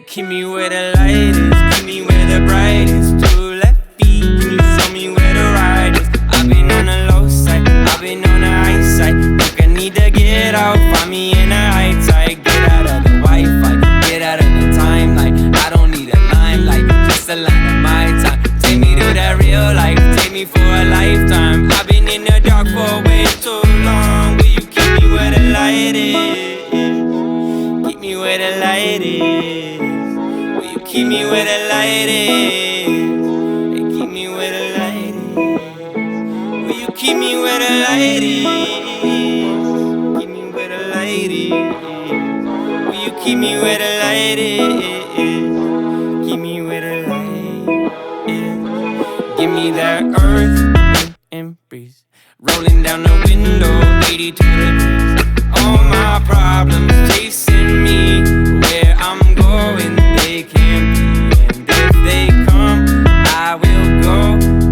keep me where the light is, keep me where the bright is. Two left feet, can you show me where the ride is? I've been on the low side, I've been on the high side. Think I need to get out, find me in the high tide. Get out of the Wi-Fi, get out of the timeline. I don't need a limelight, just a line of my time. Take me to that real life, take me for a lifetime. I've been in the dark for way too long. Will you keep me where the light is? Keep me where the light is. Will you keep me where the light is? Hey, keep me where the light is. Will you keep me where the light is? Keep me where the light is. Will you keep me where the light is? Keep me where the light is. Give me that earth and breeze, rolling down the window, 82 degrees. All my problems chasing me, where I'm going they can't be. And if they come, I will go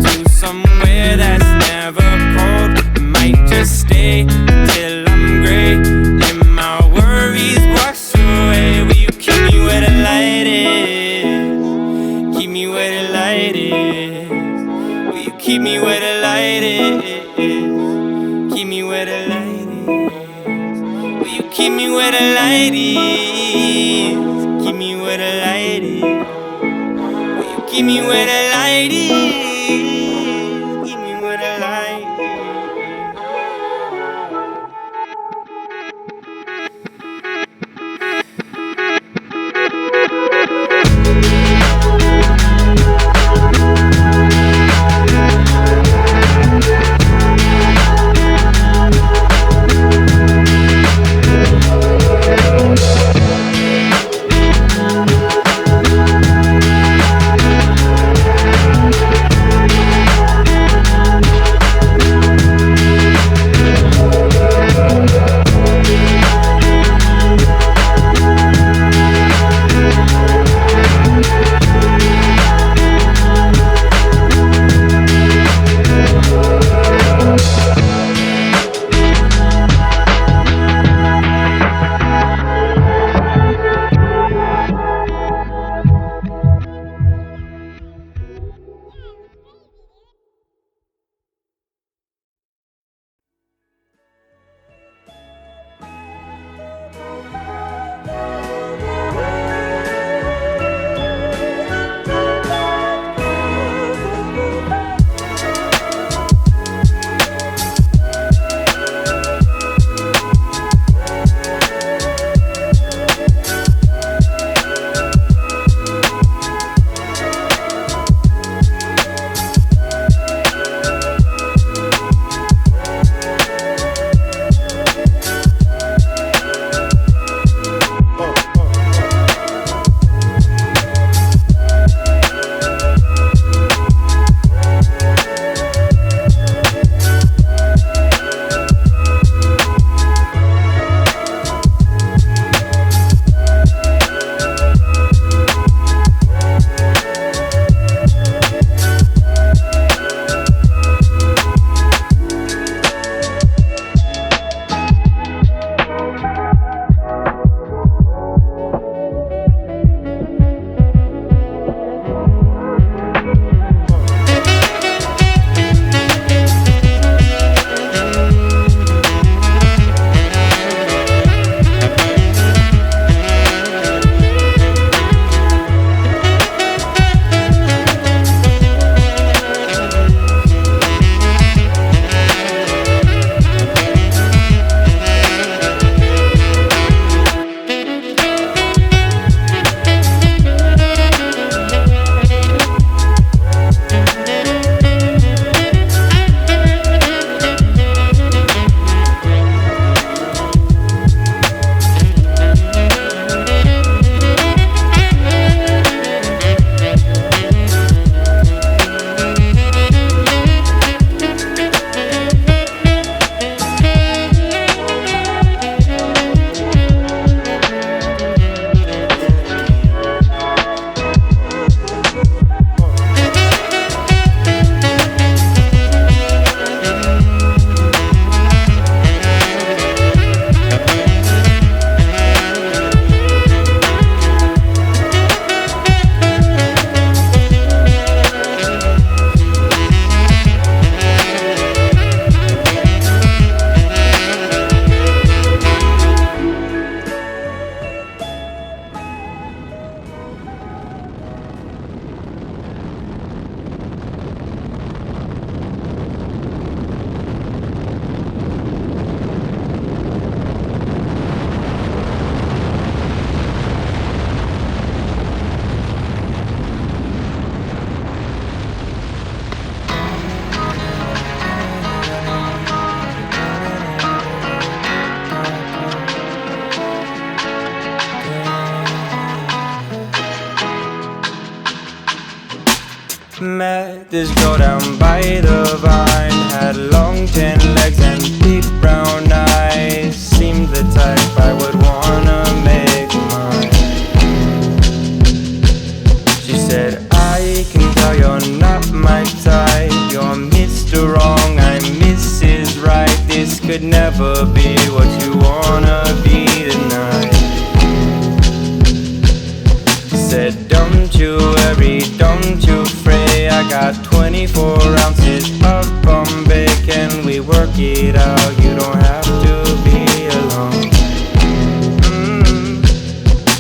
to somewhere that's never cold. Might just stay till I'm gray and my worries wash away. Will you keep me where the light is? Keep me where the light is. Will you keep me where the light is? Keep me where the light is. Will you keep me where the light is? Keep me where the light is. Will you keep me where the light is? Keep me where the light is. met this girl down by the vine. Had long tan legs and big brown eyes. Seemed the type I would wanna make mine. She said, I can tell you're not my type. You're Mr. Wrong, I'm Mrs. Right. This could never be what you wanna be tonight. She said, don't you worry, don't you fray. I got 24 ounces of Bombay. Can we work it out? You don't have to be alone.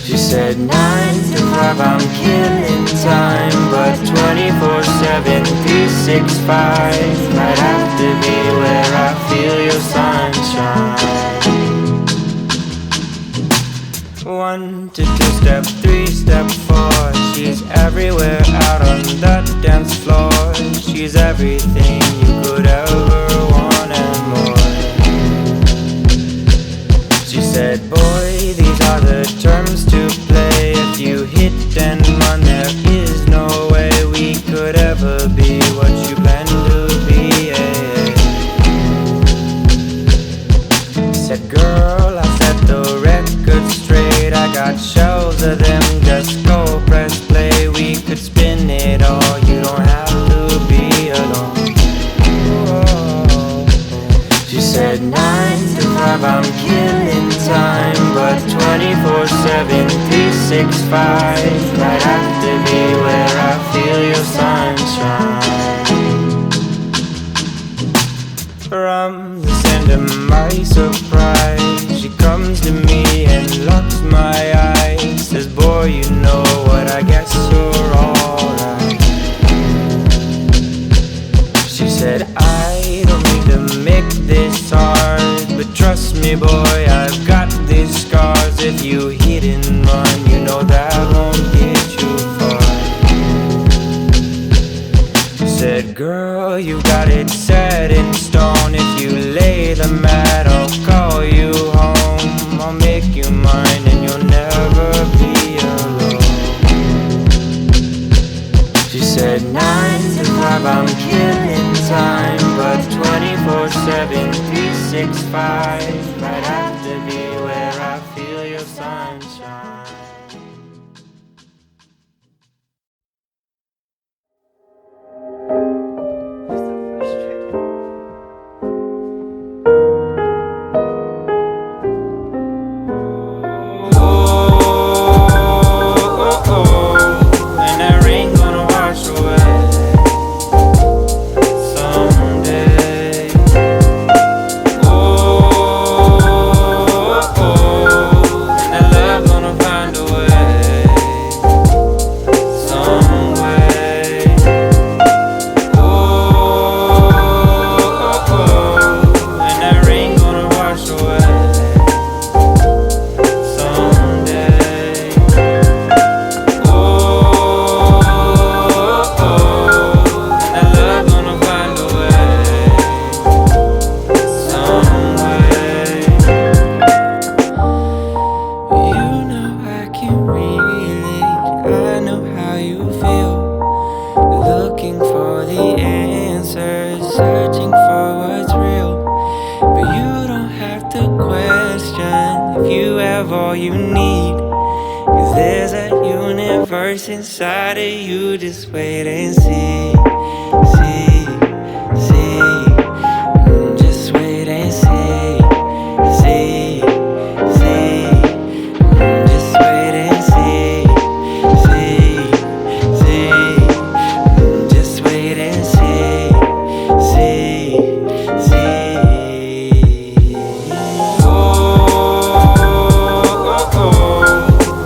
She said 9 to 5 I'm killing time, but 24/7 365 might have to be where I feel your sunshine. 1 to 2 step, 3 step 4. She's everywhere out on the dance floor. She's everything you could ever want and more. She said, boy, these are the terms to play. If you hit and run, there is no way we could ever be what you plan to be. Said, girl, I set the record straight. I got shelves of them, just go press play. We could spin it all, you don't have to be alone. She said 9 to 5 I'm killing time, but 24/7 365 might have to be where I feel your sunshine. From the send of my surprise, she comes to me and locks my eyes. Says, boy, you know what, I guess you're alright. She said, I don't mean to make this hard, but trust me, boy, I've got these scars. If you hit and run, you know that won't get you far. Said, girl, you got it set in stone. If you lay the mat, I'll call you home. I'll make you mine and you'll never be alone. She said 9 to 5 I'm killing time, but 24/7 365 might have to be where I feel your sunshine. Inside of you, just wait and see, see, see. Just wait and see, see, see. Just wait and see, see, see. Just wait and see, see, see. Oh, oh, oh,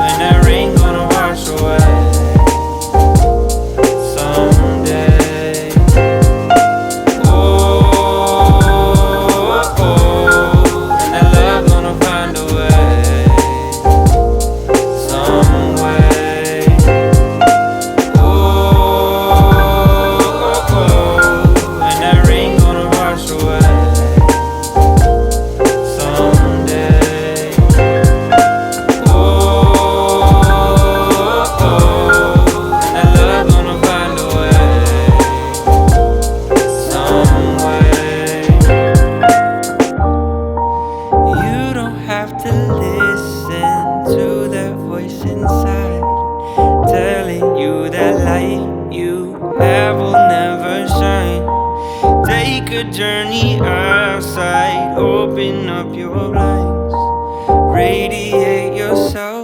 and that rain gonna wash away. take a journey outside. Open up your blinds, radiate yourself.